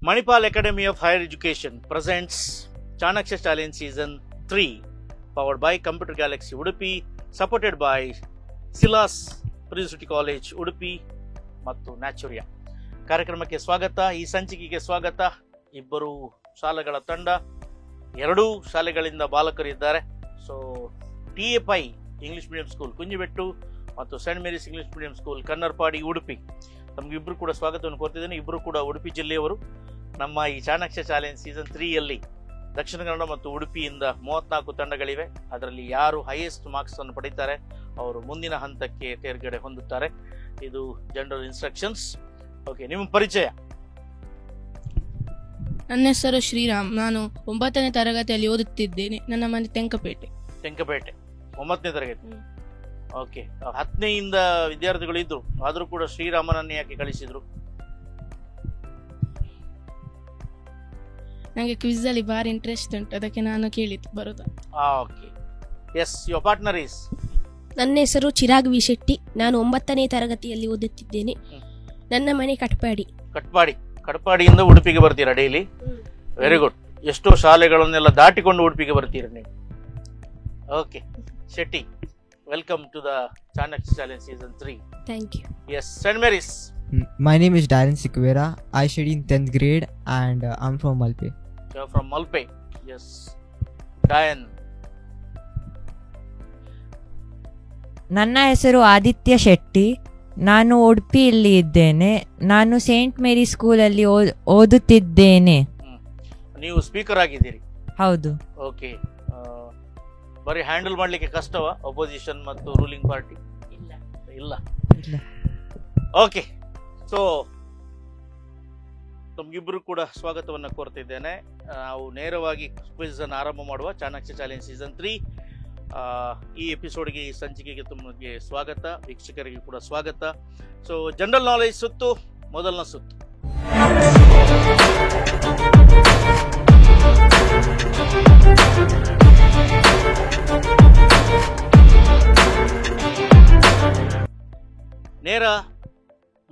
Manipal Academy of Higher Education presents Chanakya Challenge Season 3, powered by Computer Galaxy Udupi, supported by Silas University College Udupi ಮತ್ತು Naturia. ಕಾರ್ಯಕ್ರಮಕ್ಕೆ ಸ್ವಾಗತ. ಈ ಸಂಚಿಕೆಗೆ ಸ್ವಾಗತ. ಇಬ್ಬರು ಶಾಲೆಗಳ ತಂಡ, ಎರಡೂ ಶಾಲೆಗಳಿಂದ ಬಾಲಕರು ಇದ್ದಾರೆ. So TAPI English medium school Kunjibettu ಮತ್ತು saint Mary's English medium school Kannarpadi Udupi, ತಮಗಿಬ್ಬರು ಕೂಡ ಸ್ವಾಗತವನ್ನು ಕೋರ್ತಿದ್ದೇನೆ. ಇಬ್ಬರು ಕೂಡ ಉಡುಪಿ ಜಿಲ್ಲೆಯವರು. ನಮ್ಮ ಈ ಚಾಣಕ್ಯ ಚಾಲೆಂಜ್ ಸೀಸನ್ 3ಯಲ್ಲಿ ದಕ್ಷಿಣ ಕನ್ನಡ ಮತ್ತು ಉಡುಪಿಯಿಂದ 34 ತಂಡಗಳಿವೆ. ಅದರಲ್ಲಿ ಯಾರು ಹೈಯೆಸ್ಟ್ ಮಾರ್ಕ್ಸ್ ಅನ್ನು ಪಡೀತಾರೆ ಅವರು ಮುಂದಿನ ಹಂತಕ್ಕೆ ತೇರ್ಗಡೆ ಹೊಂದುತ್ತಾರೆ. ಇದು ಜನರಲ್ ಇನ್ಸ್ಟ್ರಕ್ಷನ್ಸ್. ಓಕೆ, ನಿಮ್ಮ ಪರಿಚಯ? ನನ್ನ ಹೆಸರು ಶ್ರೀರಾಮ್. ನಾನು 9ನೇ ತರಗತಿಯಲ್ಲಿ ಓದುತ್ತಿದ್ದೇನೆ. ನನ್ನ ಮನೆ ತೆಂಕಪೇಟೆ. 9ನೇ ತರಗತಿ. ಓಕೆ, 10ನೇಯಿಂದ ವಿದ್ಯಾರ್ಥಿಗಳು ಇದ್ರು, ಆದರೂ ಕೂಡ ಶ್ರೀರಾಮನನ್ನು ಯಾಕೆ ಕಳಿಸಿದ್ರು? ನನಗೆ ಕ್ವಿಜ್ ಅಲ್ಲಿ ಭಾರಿ ಇಂಟ್ರೆಸ್ಟ್ ಉಂಟು, ಅದಕ್ಕೆ ನಾನು ಕೇಳಿದ್ದು ಬರುದಾ. Okay, yes, your partner is? ನನ್ನ ಹೆಸರು ಚಿರಾಗ್ ವಿ ಶೆಟ್ಟಿ. ನಾನು 9ನೇ ತರಗತಿಯಲ್ಲಿ ಓದುತ್ತಿದ್ದೇನೆ. ನನ್ನ ಮನೆ ಕಟ್ಪಾಡಿಯಿಂದ ಉಡುಪಿಗೆ ಬರ್ತೀರಾ ಡೈಲಿ? Very good. ಎಷ್ಟೋ ಶಾಲೆಗಳನ್ನೆಲ್ಲ ದಾಟಿಕೊಂಡು ಉಡುಪಿಗೆ ಬರ್ತೀರಾ ನೀವು. Okay, Shetty, welcome to the Chanakya challenge season 3. Thank you. Yes, Saint Mary's? My name is Darren Sikvera. I study in 10th grade and I'm from Malpe. You're from Malpe. Yes. Diane? ನನ್ನ ಹೆಸರು ಆದಿತ್ಯ ಶೆಟ್ಟಿ. ನಾನು ಉಡುಪಿಯಲ್ಲಿ ಇದ್ದೇನೆ. ನಾನು ಸೇಂಟ್ ಮೇರಿ ಸ್ಕೂಲಲ್ಲಿ ಓದುತ್ತಿದ್ದೇನೆ. ನೀವು speaker ಆಗಿದ್ದೀರಿ? ಹೌದು. ಓಕೆ, ಬರೀ ಹ್ಯಾಂಡಲ್ ಮಾಡಲಿಕ್ಕೆ ಕಷ್ಟವಾ ಅಪೋಸಿಷನ್ ಮತ್ತು ರೂಲಿಂಗ್ ಪಾರ್ಟಿ? ಇಲ್ಲ. ಓಕೆ, ಸೊ ತಮಗಿಬ್ಬರು ಕೂಡ ಸ್ವಾಗತವನ್ನು ಕೋರ್ತಿದ್ದೇನೆ. ನಾವು ನೇರವಾಗಿ ಕ್ವಿಜ್ ಅನ್ನು ಆರಂಭ ಮಾಡುವ. ಚಾಣಕ್ಯ ಚಾಲೆಂಜ್ ಸೀಸನ್ 3 ಈ ಎಪಿಸೋಡ್ಗೆ, ಈ ಸಂಚಿಕೆಗೆ ತಮಗೆ ಸ್ವಾಗತ. ವೀಕ್ಷಕರಿಗೆ ಕೂಡ ಸ್ವಾಗತ. ಸೊ ಜನರಲ್ ನಾಲೆಜ್ ಸುತ್ತು, ಮೊದಲನ ಸುತ್ತು. ನೇರ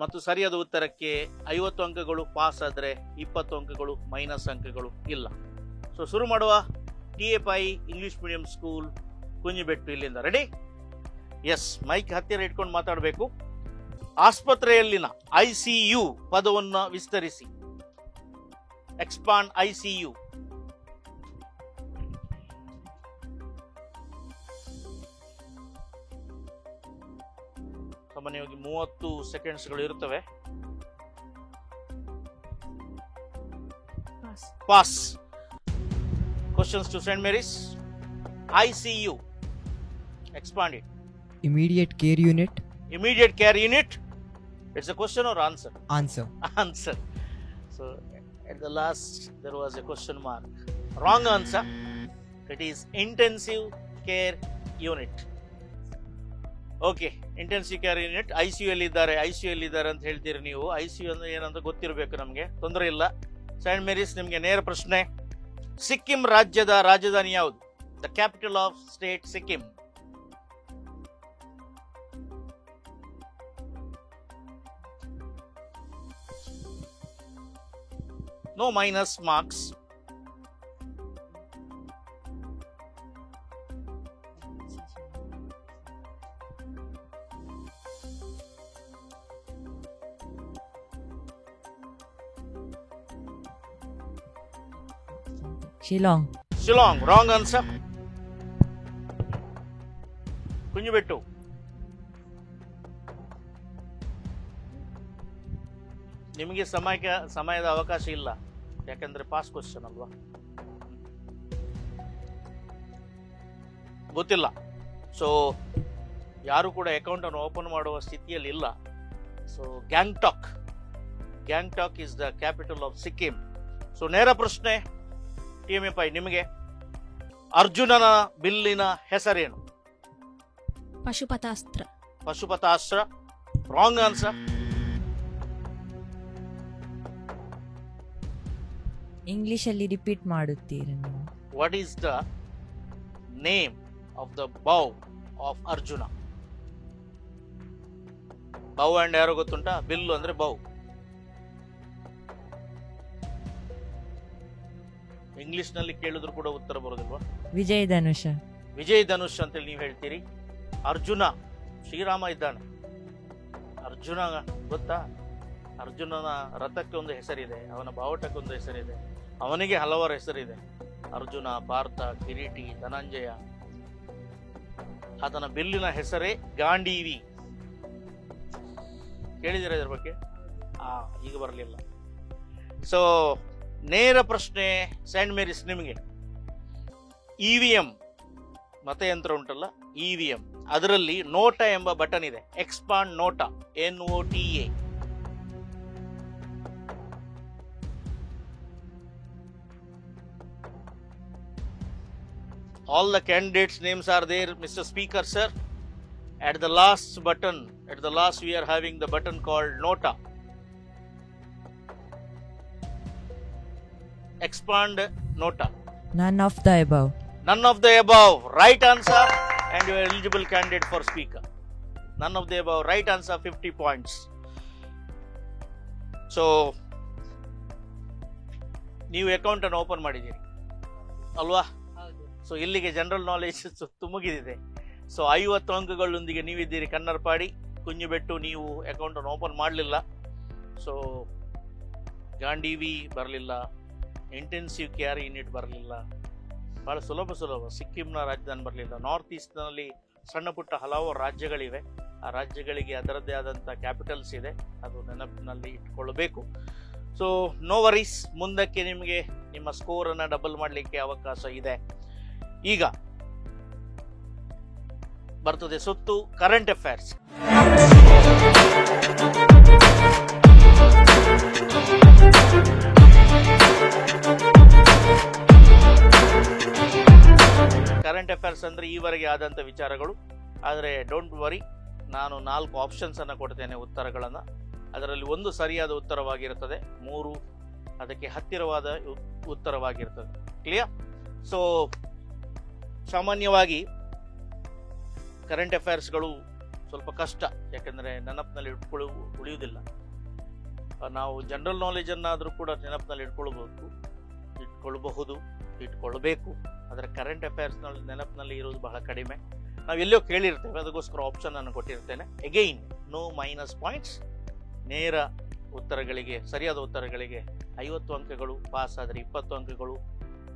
ಮತ್ತು ಸರಿಯಾದ ಉತ್ತರಕ್ಕೆ 50 ಅಂಕಗಳು ಪಾಸ್ ಆದರೆ 20 ಅಂಕಗಳು ಮೈನಸ್ ಅಂಕಗಳು ಇಲ್ಲ. ಸೊ ಶುರು ಮಾಡುವ. TAPI English medium school Kunjibettu, ಇಲ್ಲಿಂದ ರೆಡಿ? ಎಸ್, ಮೈಕ್ ಹತ್ತಿರ ಇಟ್ಕೊಂಡು ಮಾತಾಡಬೇಕು. ಆಸ್ಪತ್ರೆಯಲ್ಲಿನ ICU ಪದವನ್ನು ವಿಸ್ತರಿಸಿ. Expand ICU. ಸಾಮಾನ್ಯವಾಗಿ 30 ಸೆಕೆಂಡ್ಸ್ಗಳು ಇರುತ್ತವೆ. Pass. Questions to Saint Mary's. ICU, expand it. Immediate care unit. Immediate care unit. It's a question or answer? Answer. So at the last there was a question mark. Wrong answer. It is intensive care unit. Okay, intensive care unit. ICU ಅಲ್ಲಿ ಇದ್ದಾರೆ ಅಂತ ಹೇಳ್ತೀರಿ ನೀವು. ICU ಅಂದ್ರೆ ಏನಂತ ಗೊತ್ತಿರಬೇಕು ನಮಗೆ, ತೊಂದರೆ ಇಲ್ಲ. ಸೈಂಟ್ ಮೇರಿಸ್, ನಿಮಗೆ ನೇರ ಪ್ರಶ್ನೆ. ಸಿಕ್ಕಿಂ ರಾಜ್ಯದ ರಾಜಧಾನಿ ಯಾವುದು? The capital of state Sikkim. No minus marks. Shillong. Wrong answer. Kunjibettu. ನಿಮಗೆ ಸಮಯದ ಅವಕಾಶ ಇಲ್ಲ, ಯಾಕಂದ್ರೆ ಪಾಸ್ ಕ್ವಶನ್ ಅಲ್ವಾ. ಗೊತ್ತಿಲ್ಲ. ಸೊ ಯಾರು ಕೂಡ ಅಕೌಂಟ್ ಅನ್ನು ಓಪನ್ ಮಾಡುವ ಸ್ಥಿತಿಯಲ್ಲಿ ಇಲ್ಲ. So Gangtok is the capital of Sikkim. So ನೇರ ಪ್ರಶ್ನೆ TAPI ನಿಮಗೆ. ಅರ್ಜುನನ ಬಿಲ್ಲಿನ ಹೆಸರೇನು? ಪಶುಪತಾಸ್ತ್ರ. Wrong answer. ಇಂಗ್ಲಿಷ್ ಅಲ್ಲಿ ರಿಪೀಟ್ ಮಾಡುತ್ತೀರಿ ನೀವು? What is the name of the bow of Arjuna? Bow and ಯಾರೋ ಗೊತ್ತುಂಟಾ? ಬಿಲ್ಲು ಅಂದ್ರೆ ಬೌ. ಇಂಗ್ಲಿಷ್ನಲ್ಲಿ ಕೇಳಿದ್ರು ಕೂಡ ಉತ್ತರ ಬರೋದಿಲ್ವಾ? ವಿಜಯ್ ಧನುಷ. ವಿಜಯ್ ಧನುಷ್ ಅಂತೇಳಿ ನೀವು ಹೇಳ್ತೀರಿ. ಅರ್ಜುನ, ಶ್ರೀರಾಮ ಇದ್ದಾನೆ. ಅರ್ಜುನ ಗೊತ್ತಾ? ಅರ್ಜುನನ ರಥಕ್ಕೆ ಒಂದು ಹೆಸರಿದೆ, ಅವನ ಬಾವುಟಕ್ಕೆ ಒಂದು ಹೆಸರಿದೆ, ಅವನಿಗೆ ಹಲವಾರು ಹೆಸರಿದೆ. ಅರ್ಜುನ, ಪಾರ್ಥ, ಕಿರೀಟಿ, ಧನಂಜಯ. ಆತನ ಬಿಲ್ಲಿನ ಹೆಸರೇ ಗಾಂಡೀವಿ. ಕೇಳಿದಿರ ಇದ್ರ ಬಗ್ಗೆ? ಈಗ ಬರಲಿಲ್ಲ. ಸೊ ನೇರ ಪ್ರಶ್ನೆ ಸೈಂಟ್ ಮೇರಿಸ್ ನಿಮಗೆ. ಇವಿಎಂ ಮತಯಂತ್ರ ಉಂಟಲ್ಲ, ಇವಿಎಂ, ಅದರಲ್ಲಿ ನೋಟ ಎಂಬ ಬಟನ್ ಇದೆ. ಎಕ್ಸ್ಪಾಂಡ್ ನೋಟ, NOTA. All the candidates' names are there, Mr. Speaker, sir. At the last button, at the last we are having the button called Nota. Expand Nota. None of the above. None of the above. Right answer, and you are eligible candidate for Speaker. None of the above. Right answer, 50 points. So, ನೀವು account ಅನ್ನು open ಮಾಡಿದ್ದೀರಿ ಅಲ್ವಾ? So ಇಲ್ಲಿಗೆ general knowledge ಮುಗಿದಿದೆ. So 50 ಅಂಕಗಳೊಂದಿಗೆ ನೀವಿದ್ದೀರಿ. Kannarpady, ಕುಂಜುಬೆಟ್ಟು ನೀವು account ಅನ್ನು open ಮಾಡಲಿಲ್ಲ. So Gandivi ಬರಲಿಲ್ಲ, ಇಂಟೆನ್ಸಿವ್ ಕೇರ್ ಯೂನಿಟ್ ಬರಲಿಲ್ಲ, ಬಹಳ ಸುಲಭ. ಸಿಕ್ಕಿಂನ ರಾಜಧಾನಿ ಬರಲಿಲ್ಲ. ನಾರ್ತ್ ಈಸ್ಟ್ನಲ್ಲಿ ಸಣ್ಣ ಪುಟ್ಟ ಹಲವು ರಾಜ್ಯಗಳಿವೆ. ಆ ರಾಜ್ಯಗಳಿಗೆ ಅದರದ್ದೇ ಆದಂಥ ಕ್ಯಾಪಿಟಲ್ಸ್ ಇದೆ, ಅದು ನೆನಪಿನಲ್ಲಿ ಇಟ್ಕೊಳ್ಬೇಕು. ಸೊ ನೋ ವರೀಸ್, ಮುಂದಕ್ಕೆ ನಿಮಗೆ ನಿಮ್ಮ ಸ್ಕೋರನ್ನು ಡಬಲ್ ಮಾಡಲಿಕ್ಕೆ ಅವಕಾಶ ಇದೆ. ಈಗ ಬರ್ತದೆ ಸುತ್ತು ಕರೆಂಟ್ ಅಫೇರ್ಸ್. ಕರೆಂಟ್ ಅಫೇರ್ಸ್ ಅಂದ್ರೆ ಈವರೆಗೆ ಆದಂತ ವಿಚಾರಗಳು. ಆದರೆ ಡೋಂಟ್ ವರಿ, ನಾನು 4 ಆಪ್ಷನ್ಸ್ ಅನ್ನು ಕೊಡ್ತೇನೆ, ಉತ್ತರಗಳನ್ನ. ಅದರಲ್ಲಿ ಒಂದು ಸರಿಯಾದ ಉತ್ತರವಾಗಿರುತ್ತದೆ, 3 ಅದಕ್ಕೆ ಹತ್ತಿರವಾದ ಉತ್ತರವಾಗಿರ್ತದೆ. ಕ್ಲಿಯರ್? ಸೊ ಸಾಮಾನ್ಯವಾಗಿ ಕರೆಂಟ್ ಅಫೇರ್ಸ್ಗಳು ಸ್ವಲ್ಪ ಕಷ್ಟ, ಯಾಕೆಂದರೆ ನೆನಪಿನಲ್ಲಿ ಉಳಿಯುವುದಿಲ್ಲ. ನಾವು ಜನರಲ್ ನಾಲೆಜ್ ಅನ್ನಾದರೂ ಕೂಡ ನೆನಪಿನಲ್ಲಿ ಇಟ್ಕೊಳ್ಬೇಕು. ಆದರೆ ಕರೆಂಟ್ ಅಫೇರ್ಸ್ನಲ್ಲಿ ನೆನಪಿನಲ್ಲಿ ಇರೋದು ಬಹಳ ಕಡಿಮೆ. ನಾವು ಎಲ್ಲೋ ಕೇಳಿರ್ತೇವೆ, ಅದಕ್ಕೋಸ್ಕರ ಆಪ್ಷನ್ ಅನ್ನು ಕೊಟ್ಟಿರ್ತೇನೆ. Again no minus points. ನೇರ ಉತ್ತರಗಳಿಗೆ, ಸರಿಯಾದ ಉತ್ತರಗಳಿಗೆ 50 ಅಂಕಗಳು, ಪಾಸ್ ಆದರೆ 20 ಅಂಕಗಳು.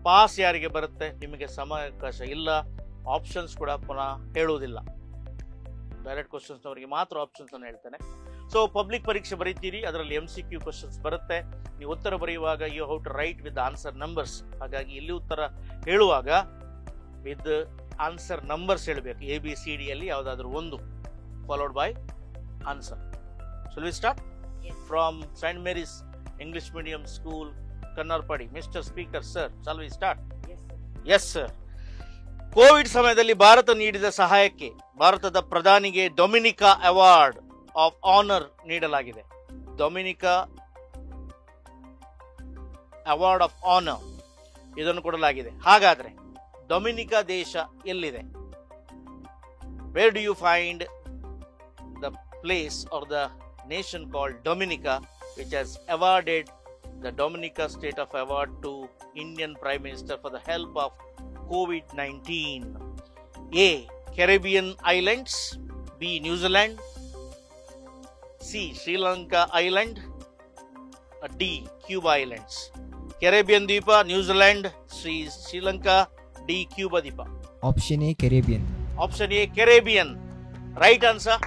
ಪಾಸ್ ಯಾರಿಗೆ ಬರುತ್ತೆ ನಿಮಗೆ ಸಮಯಾವಕಾಶ ಇಲ್ಲ, ಆಪ್ಷನ್ಸ್ ಕೂಡ ಪುನಃ ಹೇಳುವುದಿಲ್ಲ. ಡೈರೆಕ್ಟ್ ಕ್ವಶನ್ಸ್ ಅವರಿಗೆ ಮಾತ್ರ ಆಪ್ಷನ್ಸ್ ಅನ್ನು ಹೇಳ್ತೇನೆ. ಸೊ ಪಬ್ಲಿಕ್ ಪರೀಕ್ಷೆ ಬರೀತೀರಿ, ಅದರಲ್ಲಿ MCQ ಕ್ವಶನ್ಸ್ ಬರುತ್ತೆ. ನೀವು ಉತ್ತರ ಬರೆಯುವಾಗ you how to write with answer numbers. ಹಾಗಾಗಿ ಇಲ್ಲಿ ಉತ್ತರ ಹೇಳುವಾಗ ವಿತ್ ಆನ್ಸರ್ ನಂಬರ್ಸ್ ಹೇಳಬೇಕು. ABCD ಅಲ್ಲಿ ಯಾವುದಾದ್ರೂ ಒಂದು followed by answer. Shall we start? Yes. From St. Mary's English Medium School, Kannarpadi. Mr. Speaker, sir, shall we start? Yes, sir. Yes, sir. Covid ಸಮಯದಲ್ಲಿ ಭಾರತ ನೀಡಿದ ಸಹಾಯಕ್ಕೆ ಭಾರತದ ಪ್ರಧಾನಿಗೆ ಡೊಮಿನಿಕಾ ಅವಾರ್ಡ್ ಆಫ್ ಆನರ್ ನೀಡಲಾಗಿದೆ. ಡೊಮಿನಿಕಾ ಅವಾರ್ಡ್ ಆಫ್ ಆನರ್ ಇದನ್ನು ಕೊಡಲಾಗಿದೆ. ಹಾಗಾದ್ರೆ ಡೊಮಿನಿಕಾ ದೇಶ ಎಲ್ಲಿದೆ? Where do you find the place are the nation called Dominica, which has awarded the Dominica State of Award to Indian Prime Minister for the help of COVID-19? A. Caribbean Islands, B. New Zealand, C. Sri Lanka Island, D. Cuba Islands. Caribbean Deepa, New Zealand, Sri Lanka, D. Cuba Deepa. Option A, Caribbean. Option A, Caribbean. Right answer,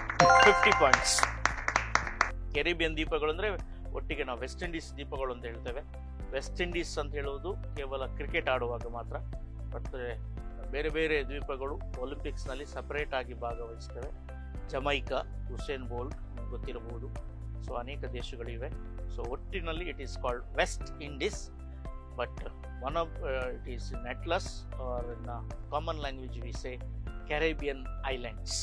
50 points. Caribbean ದ್ವೀಪಗಳು ಅಂದರೆ ಒಟ್ಟಿಗೆ ನಾವು West Indies ದ್ವೀಪಗಳು ಅಂತ ಹೇಳ್ತೇವೆ. West Indies ಅಂತ ಹೇಳುವುದು ಕೇವಲ ಕ್ರಿಕೆಟ್ ಆಡುವಾಗ ಮಾತ್ರ. ಮತ್ತು ಬೇರೆ ಬೇರೆ ದ್ವೀಪಗಳು ಒಲಿಂಪಿಕ್ಸ್ನಲ್ಲಿ ಸಪರೇಟ್ ಆಗಿ ಭಾಗವಹಿಸ್ತೇವೆ. ಜಮೈಕಾ, ಹುಸೇನ್ ಬೋಲ್ಟ್ ಗೊತ್ತಿರಬಹುದು. ಸೊ ಅನೇಕ ದೇಶಗಳಿವೆ. ಸೊ ಒಟ್ಟಿನಲ್ಲಿ it is called West Indies, but one of it is in atlas or in common language we say Caribbean Islands.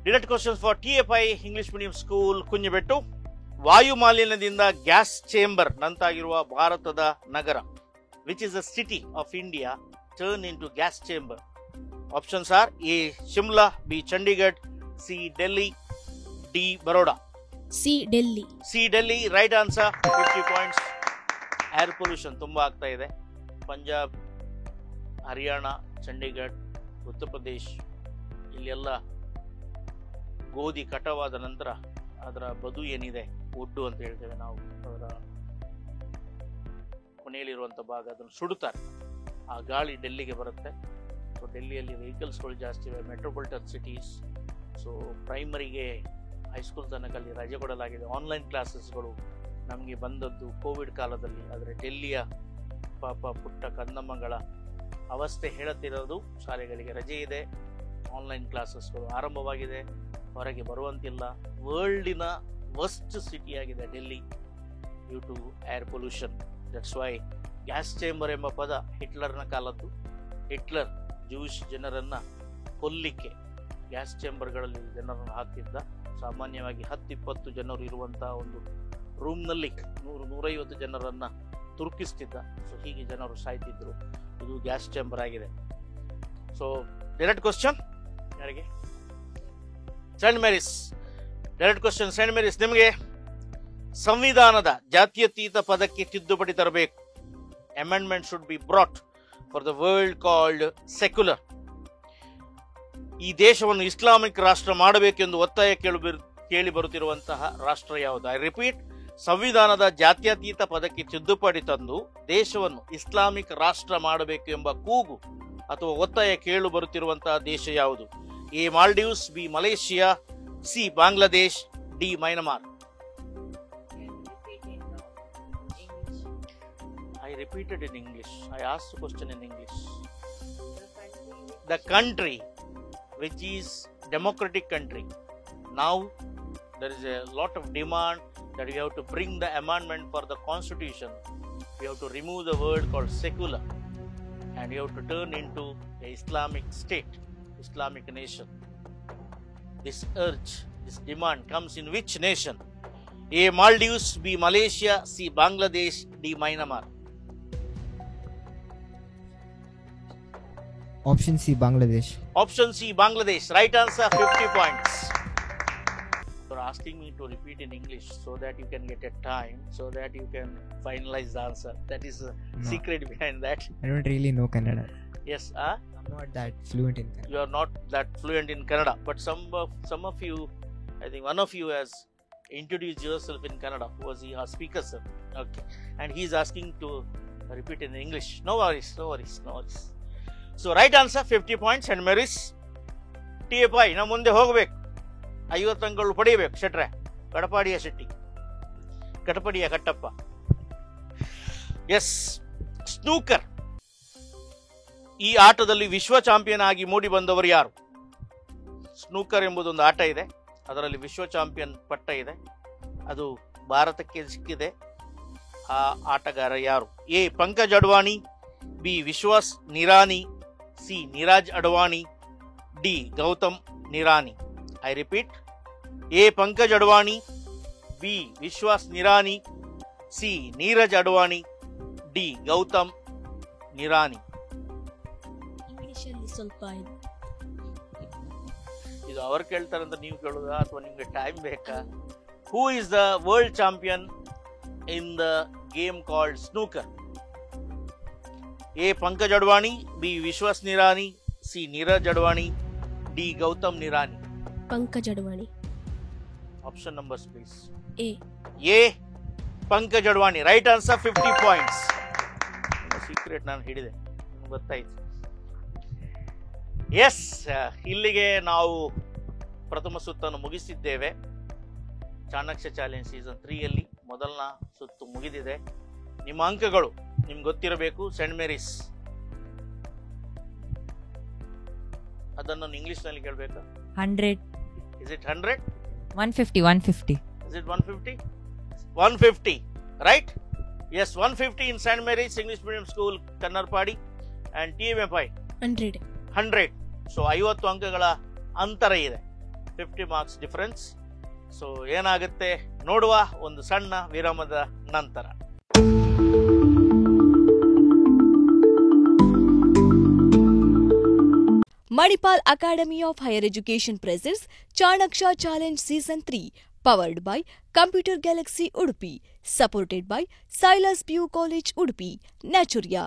Direct questions for TFI English Medium School, Kunjabettu. ವಾಯು ಮಾಲಿನ್ಯದಿಂದ gas chamber ನಂತಾಗಿರುವ ಭಾರತದ ನಗರ, which is the city of India turn into gas chamber? Options are A. Shimla, B. Chandigarh, C. Delhi, D. Baroda. C. Delhi. C. Delhi. Right answer, 50 points. Air pollution ತುಂಬ ಆಗ್ತಾ ಇದೆ. ಪಂಜಾಬ್, ಹರಿಯಾಣ, ಚಂಡೀಗಢ, ಉತ್ತರ ಪ್ರದೇಶ್ ಇಲ್ಲೆಲ್ಲ ಗೋಧಿ ಕಟಾವಾದ ನಂತರ ಅದರ ಬದು ಏನಿದೆ, ಒಡ್ಡು ಅಂತ ಹೇಳ್ತೇವೆ ನಾವು, ಅದರ ಕೊನೆಯಲ್ಲಿರುವಂಥ ಭಾಗ, ಅದನ್ನು ಸುಡುತ್ತಾರೆ. ಆ ಗಾಳಿ ಡೆಲ್ಲಿಗೆ ಬರುತ್ತೆ. ಸೊ ಡೆಲ್ಲಿಯಲ್ಲಿ ವೆಹಿಕಲ್ಸ್ಗಳು ಜಾಸ್ತಿ ಇವೆ, ಮೆಟ್ರೋಪಾಲಿಟನ್ ಸಿಟೀಸ್. ಸೊ ಪ್ರೈಮರಿಗೆ ಹೈಸ್ಕೂಲ್ ತನಕ ಅಲ್ಲಿ ರಜೆ ಕೊಡಲಾಗಿದೆ. ಆನ್ಲೈನ್ ಕ್ಲಾಸಸ್ಗಳು ನಮಗೆ ಬಂದದ್ದು ಕೋವಿಡ್ ಕಾಲದಲ್ಲಿ. ಆದರೆ ಡೆಲ್ಲಿಯ ಪಾಪ ಪುಟ್ಟ ಕಂದಮ್ಮಗಳ ಅವಸ್ಥೆ ಹೇಳುತ್ತಿರೋದು, ಶಾಲೆಗಳಿಗೆ ರಜೆ ಇದೆ, ಆನ್ಲೈನ್ ಕ್ಲಾಸಸ್ಗಳು ಆರಂಭವಾಗಿದೆ, ಹೊರಗೆ ಬರುವಂತಿಲ್ಲ. ವರ್ಲ್ಡಿನ ವರ್ಸ್ಟ್ ಸಿಟಿಯಾಗಿದೆ Delhi due to air pollution. That's why gas chamber ಎಂಬ ಪದ ಹಿಟ್ಲರ್ನ ಕಾಲದ್ದು. ಹಿಟ್ಲರ್ ಜೂಯಿಷ್ ಜನರನ್ನು ಕೊಲ್ಲಿಕ್ಕೆ ಗ್ಯಾಸ್ ಚೇಂಬರ್ಗಳಲ್ಲಿ ಜನರನ್ನು ಹಾಕ್ತಿದ್ದ. ಸಾಮಾನ್ಯವಾಗಿ 10-20 ಜನರು ಇರುವಂತಹ ಒಂದು ರೂಮ್ನಲ್ಲಿ 100-150 ಜನರನ್ನು ತುರುಕಿಸ್ತಿದ್ದ. ಸೊ ಹೀಗೆ ಜನರು ಸಾಯ್ತಿದ್ರು. ಇದು ಗ್ಯಾಸ್ ಚೇಂಬರ್ ಆಗಿದೆ. ಸೊ ಡೈರೆಕ್ಟ್ ಕ್ವಶನ್ ಯಾರಿಗೆ? Saint Mary's. Direct question Saint Mary's, ನಿಮಗೆ ಸಂವಿಧಾನದ ಜಾತ್ಯತೀತ ಪದಕ್ಕೆ ತಿದ್ದುಪಡಿ ತರಬೇಕು. Amendment should be brought for the world called secular. ಈ ದೇಶವನ್ನು ಇಸ್ಲಾಮಿಕ್ ರಾಷ್ಟ್ರ ಮಾಡಬೇಕೆಂದು ಒತ್ತಾಯ ಕೇಳಿ ಬರುತ್ತಿರುವಂತಹ ರಾಷ್ಟ್ರ ಯಾವುದು? ಐ ರಿಪೀಟ್, ಸಂವಿಧಾನದ ಜಾತ್ಯತೀತ ಪದಕ್ಕೆ ತಿದ್ದುಪಡಿ ತಂದು ದೇಶವನ್ನು ಇಸ್ಲಾಮಿಕ್ ರಾಷ್ಟ್ರ ಮಾಡಬೇಕು ಎಂಬ ಕೂಗು ಅಥವಾ ಒತ್ತಾಯ ಕೇಳು ಬರುತ್ತಿರುವಂತಹ ದೇಶ ಯಾವುದು? A Maldives, B Malaysia, C Bangladesh, D Myanmar. I repeated in English. I asked the question in English. The country which is democratic country. Now there is a lot of demand that we have to bring the amendment for the constitution. We have to remove the word called secular and we have to turn into a Islamic state, Islamic nation. This urge, this demand comes in which nation? A Maldives, B Malaysia, C Bangladesh, D Myanmar. Option C, Bangladesh. Option C, Bangladesh. Right answer, 50 points. You're asking me to repeat in English so that you can get a time, so that you can finalize the answer. That is the secret behind that. I don't really know Kannada. Yes, I'm not that fluent in Kannada. you are not that fluent in Kannada, but some of you, I think one of you has introduced yourself in Kannada. Who was he? Our speaker, sir. Okay, and he is asking to repeat in English. No worries. So right answer, 50 points. St. Mary's. TFI ನಾವು ಮುಂದೆ ಹೋಗಬೇಕು, 50 ಅಂಕಗಳು ಪಡೆಯಬೇಕು. ಶೆಟ್ರೆ, ಕಡಪಾಡಿಯ ಶೆಟ್ಟಿ, ಕಟಪಡಿಯ ಕಟ್ಟಪ್ಪ. S, snooker ಈ ಆಟದಲ್ಲಿ ವಿಶ್ವ champion ಆಗಿ ಮೂಡಿ ಬಂದವರು ಯಾರು? ಸ್ನೂಕರ್ ಎಂಬುದೊಂದು ಆಟ ಇದೆ, ಅದರಲ್ಲಿ ವಿಶ್ವ ಚಾಂಪಿಯನ್ ಪಟ್ಟ ಇದೆ, ಅದು ಭಾರತಕ್ಕೆ ಸಿಕ್ಕಿದೆ. ಆ ಆಟಗಾರ ಯಾರು? A Pankaj Advani, B Vishwas Nirani, C Neeraj Advani, D Gautam Nirani. I repeat, A Pankaj Advani, B Vishwas Nirani, C Neeraj Advani, D Gautam Nirani. ಇಂಗ್ಲಿಷಲ್ಲಿ ಸ್ವಲ್ಪ ಇದು ಅವರು ಕೇಳ್ತಾರಂತ ನೀವು ಕೇಳುದಾ ಅಥವಾ ನಿಮ್ಗೆ ಟೈಮ್ ಬೇಕಾ? Who is the world champion in the game called snooker? A Pankaj Advani, B Vishwas Nirani, C Neeraj Advani, D Gautam Nirani. Pankaj Advani. Option numbers please. A Pankaj Advani. Right answer, 50 points. Secret ನಾನು ಹಿಡಿದೆ, ಗೊತ್ತಾಯ್ತು. ಎಸ್, ಇಲ್ಲಿಗೆ ನಾವು ಪ್ರಥಮ ಸುತ್ತನ್ನು ಮುಗಿಸಿದ್ದೇವೆ. ಚಾಣಕ್ಯ ಚಾಲೆಂಜ್ ಸೀಸನ್ 3ಯಲ್ಲಿ ಮೊದಲನ ಸುತ್ತು ಮುಗಿದಿದೆ. ನಿಮ್ಮ ಅಂಕಗಳು ನಿಮ್ಗೆ ಗೊತ್ತಿರಬೇಕು. ಸೆಂಟ್ ಮೇರಿಸ್, ಅದನ್ನು ಇಂಗ್ಲಿಷ್ ನಲ್ಲಿ ಕೇಳಬೇಕಾ? 100. Is it 100? 150. Is it 150? 150, right? Yes, 150 in St. Mary's English Medium School, Kannarpadi, and TMFI 100. So 50 ಅಂಕಗಳ ಅಂತರ ಇದೆ, 50 ಮಾರ್ಕ್ಸ್ ಡಿಫರೆನ್ಸ್. ಸೊ ಏನಾಗುತ್ತೆ ನೋಡುವ ಒಂದು ಸಣ್ಣ ವಿರಾಮದ ನಂತರ. Manipal Academy of Higher Education presents Chanakya Challenge Season 3, powered by Computer Galaxy Udupi, supported by Silas PU College Udupi, Naturia.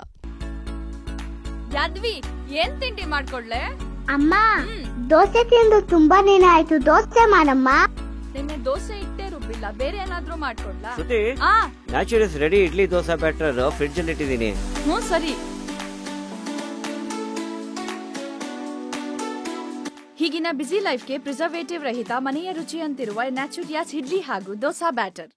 Yadvi ಏನ್ ತಿಂಡಿ ಮಾಡ್ಕೊಡ್ಲೆ? ಅಮ್ಮ ದೋಸೆ ತಿಂದು ತುಂಬಾ ದಿನ ಆಯ್ತು, ದೋಸೆ ಮಾಡಮ್ಮ. ನಿನ್ನೆ ದೋಸೆ ಇಟ್ಟೇ ರುಬ್ಬಿಲ್ಲ, ಬೇರೆ ಏನಾದ್ರೂ ಮಾಡ್ಕೊಡ್ಲಾ? Shruti, naturals ready idli dosa batter fridge ಅಲ್ಲಿ ಇಟ್ಟಿದ್ದೀನಿ. ಸರಿ. ಹೀಗಿನ ಬಿಸಿ ಲೈಫ್ಗೆ ಪ್ರಿಸರ್ವೇಟಿವ್ ರಹಿತ ಮನೆಯ ರುಚಿ ಅಂತಿರುವ ನ್ಯಾಚುರಿಯಾಸ್ ಇಡ್ಲಿ ಹಾಗೂ dosa batter.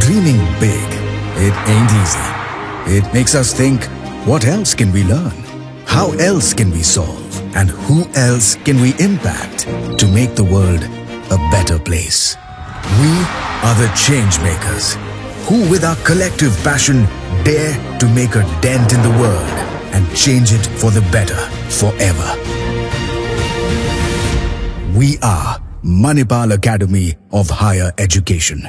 Dreaming big, it ain't easy. It makes us think, what else can we learn? How else can we solve? And who else can we impact to make the world a better place? We are the change makers, who with our collective passion dare to make a dent in the world and change it for the better forever. We are Manipal Academy of Higher Education.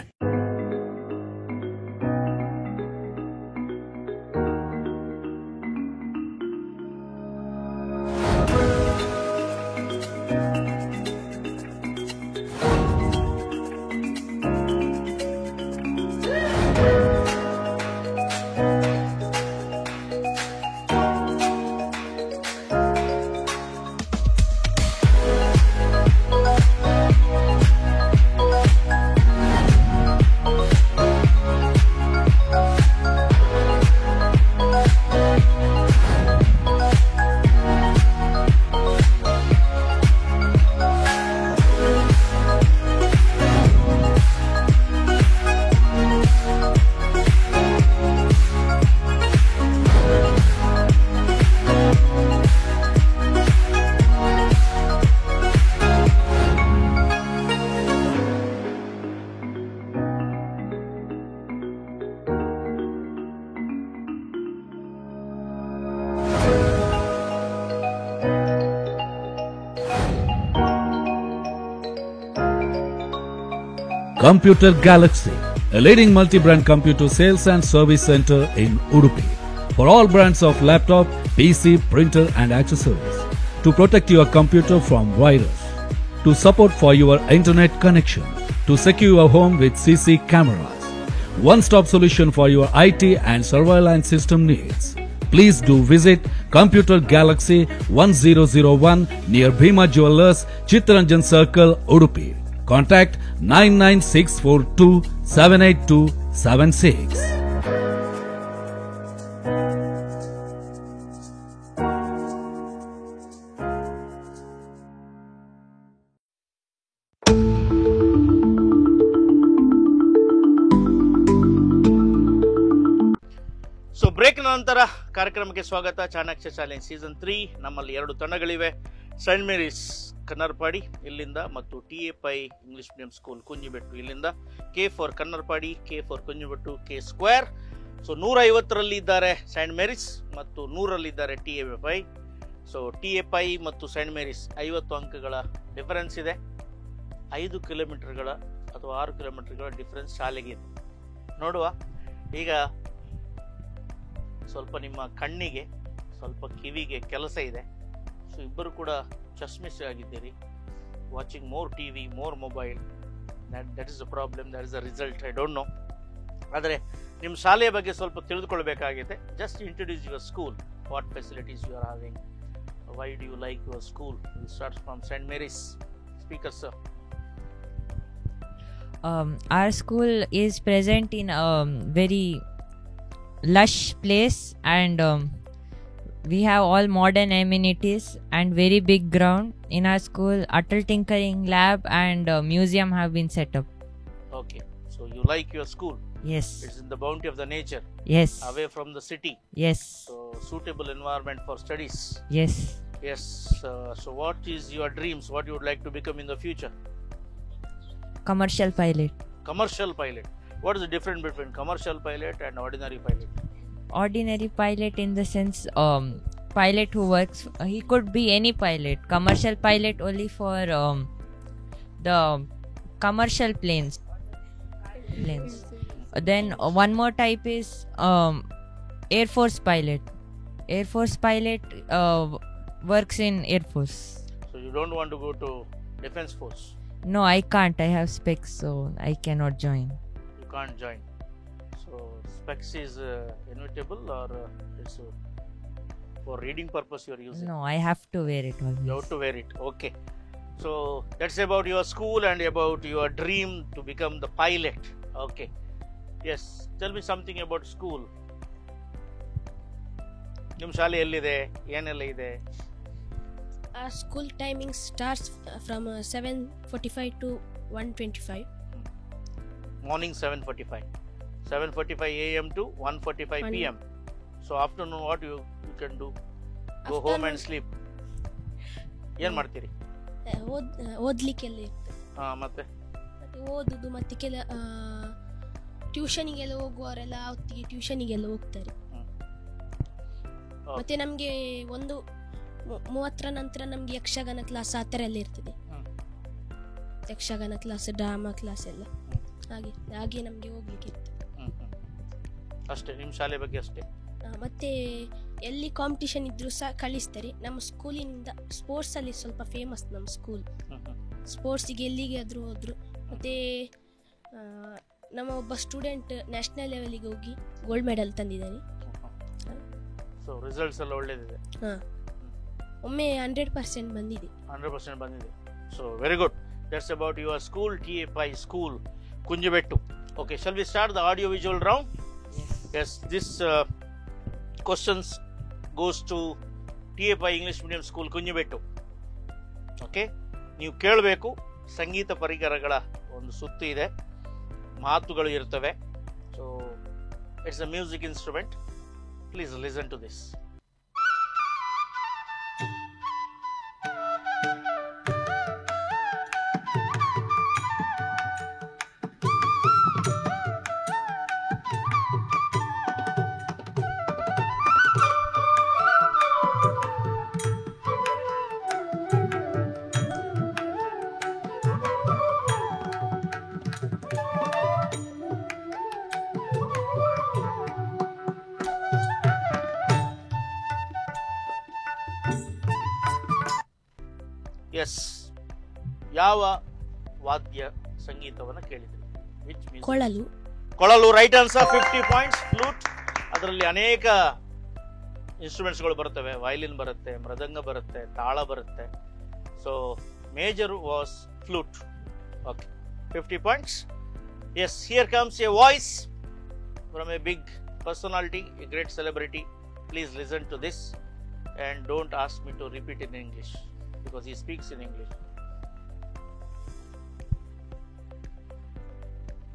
Computer Galaxy, a leading multi-brand computer sales and service center in Udupi. For all brands of laptop, PC, printer and accessories. To protect your computer from virus. To support for your internet connection. To secure your home with CC cameras. One-stop solution for your IT and surveillance system needs. Please do visit Computer Galaxy 1001 near Bhima Jewellers, Chittaranjan Circle, Udupi. Contact 99642 78276. So break ನಂತರ ಕಾರ್ಯಕ್ರಮಕ್ಕೆ ಸ್ವಾಗತ. Chanakya challenge season 3 ನಮ್ಮಲ್ಲಿ 2 ತಂಡಗಳಿವೆ. Saint Mary's Kannarpady ಇಲ್ಲಿಂದ ಮತ್ತು TAPI English medium school Kunjibettu ಇಲ್ಲಿಂದ. K for Kannarpadi, K for Kunjibettu, K square. So 150ರಲ್ಲಿ ಇದ್ದಾರೆ saint Mary's ಮತ್ತು 100ರಲ್ಲಿದ್ದಾರೆ TAPI. ಸೊ TAPI ಮತ್ತು ಸೈಂಟ್ ಮೇರೀಸ್ 50 ಅಂಕಗಳ ಡಿಫರೆನ್ಸ್ ಇದೆ. 5 ಕಿಲೋಮೀಟರ್ಗಳ ಅಥವಾ 6 ಕಿಲೋಮೀಟರ್ಗಳ ಡಿಫರೆನ್ಸ್ ಶಾಲೆಗೆ ಇದೆ. ನೋಡುವ, ಈಗ ಸ್ವಲ್ಪ ನಿಮ್ಮ ಕಣ್ಣಿಗೆ ಸ್ವಲ್ಪ ಕಿವಿಗೆ ಕೆಲಸ ಇದೆ. ಸೊ ಇಬ್ಬರು ಕೂಡ ಚಶ್ಮಿಸ್ ಆಗಿದ್ದೀರಿ. Watching more TV, more mobile. That is the problem, that is the result. I don't know. ಆದರೆ ನಿಮ್ಮ ಶಾಲೆಯ ಬಗ್ಗೆ ಸ್ವಲ್ಪ ತಿಳಿದುಕೊಳ್ಬೇಕಾಗಿದೆ. Just introduce your school, what facilities you are having, why do you like your school. Will start from saint Mary's. Speaker sir. Our school is present in a very lush place and we have all modern amenities and very big ground in our school. Atal Tinkering Lab and museum have been set up. Okay, so So you like your school? Yes. It's in the bounty of the nature. Yes. Away from the city. Yes. So suitable environment for studies. Yes. Yes. So what is your dreams? What you would like to become in the future? Commercial pilot. Commercial pilot. What is the difference between commercial pilot and ordinary pilot? Ordinary pilot in the sense, pilot who works, he could be any pilot. Commercial pilot only for the commercial planes. Then one more type is Air Force pilot. Air Force pilot works in Air Force. So you don't want to go to Defense Force? No, I can't. I have specs, so I cannot join. You can't join. So specs is inevitable, or it's for reading purpose you are using? No, I have to wear it always. You have to wear it. Okay. So that's about your school and about your dream to become the pilot. Okay. Yes. Tell me something about school. ನಿಮ್ಮ ಶಾಲೆ ಎಲ್ಲಿದೆ, ಏನೆಲ್ಲ ಇದೆ? Our school timing starts from 7:45 to 1:25. Morning 7:45 a.m. to 1:45 p.m. So afternoon what you can do? Go home and sleep. ಏನು ಮಾಡ್ತೀರಿ? ಓದ್ಲಿಕ್ಕೆಲ್ಲ ಇರ್ತದೆ. ಮತ್ತೆ ಓದುದು ಮತ್ತೆ ಟ್ಯೂಷನಿಗೆಲ್ಲ ಹೋಗುವವರೆಲ್ಲ ಹೊತ್ತಿಗೆ ಟ್ಯೂಷನಿಗೆಲ್ಲ ಹೋಗ್ತಾರೆ. ಮತ್ತೆ ನಮಗೆ 1:30 ನಂತರ ನಮ್ಗೆ ಯಕ್ಷಗಾನ ಕ್ಲಾಸ್ ಆ ಥರ ಎಲ್ಲ ಇರ್ತದೆ. ಯಕ್ಷಗಾನ ಕ್ಲಾಸ್, ಡ್ರಾಮಾ ಕ್ಲಾಸ್ ಎಲ್ಲ ಹಾಗೆ ನಮಗೆ ಹೋಗ್ಲಿಕ್ಕೆ ಇರ್ತದೆ. ಅಷ್ಟೇ ನಿಮ್ಮ ಶಾಲೆ ಬಗ್ಗೆ ಅಷ್ಟೇ? ಮತ್ತೆ ಎಲ್ಲಿ ಕಾಂಪಿಟಿಷನ್ ಇದ್ರೂ ಸಹ ಕಳಿಸ್ತಾರೆ. ನಮ್ಮ ಸ್ಕೂಲಿನಿಂದ ಸ್ಪೋರ್ಟ್ಸ್ ಅಲ್ಲಿ ಸ್ವಲ್ಪ ಫೇಮಸ್ ನಮ್ಮ ಸ್ಕೂಲ್. ಸ್ಪೋರ್ಟ್ಸಿಗೆ ಎಲ್ಲಿಗೆ ಆದರೂ ಹೋದ್ರು. ಮತ್ತೆ ನಮ್ಮ ಒಬ್ಬ ಸ್ಟೂಡೆಂಟ್ ನ್ಯಾಷನಲ್ ಲೆವೆಲಿಗೆ ಹೋಗಿ ಗೋಲ್ಡ್ ಮೆಡಲ್ ತಂದಿದ್ದಾನೆ. ಸೊ ರಿಸಲ್ಟ್ಸ್ ಎಲ್ಲ ಒಳ್ಳೆದಿದೆ? ಒಮ್ಮೆ 100% ಬಂದಿದೆ. 100% ಬಂದಿದೆ. So very good. That's about your school, TAPI school, Kunjabettu. Okay, shall we start the audio visual round? Yes, this questions goes to TAPI English Medium School, Kunjabettu. Okay, ನೀವು ಕೇಳಬೇಕು. ಸಂಗೀತ ಪರಿಕರಗಳ ಒಂದು ಸುತ್ತು ಇದೆ, ಮಾತುಗಳು ಇರ್ತವೆ. So it's a music instrument. Please listen to this. Yes, ಯಾವ ವಾದ್ಯ ಸಂಗೀತವನ್ನು ಕೇಳಿದ್ರಿ? ಕೊಳಲು. ಕೊಳಲು ರೈಟ್ ಆನ್ಸರ್. 50 ಪಾಯಿಂಟ್ಸ್. ಫ್ಲೂಟ್, ಅದರಲ್ಲಿ ಅನೇಕ ಇನ್ಸ್ಟ್ರೂಮೆಂಟ್ಸ್ಗಳು ಬರ್ತವೆ. ವಯಲಿನ್ ಬರುತ್ತೆ, ಮೃದಂಗ ಬರುತ್ತೆ, ತಾಳ ಬರುತ್ತೆ. So major was flute. Okay, 50 points. Yes, here comes a voice from a big personality, a great celebrity. Please listen to this and don't ask me to repeat in English because he speaks in English.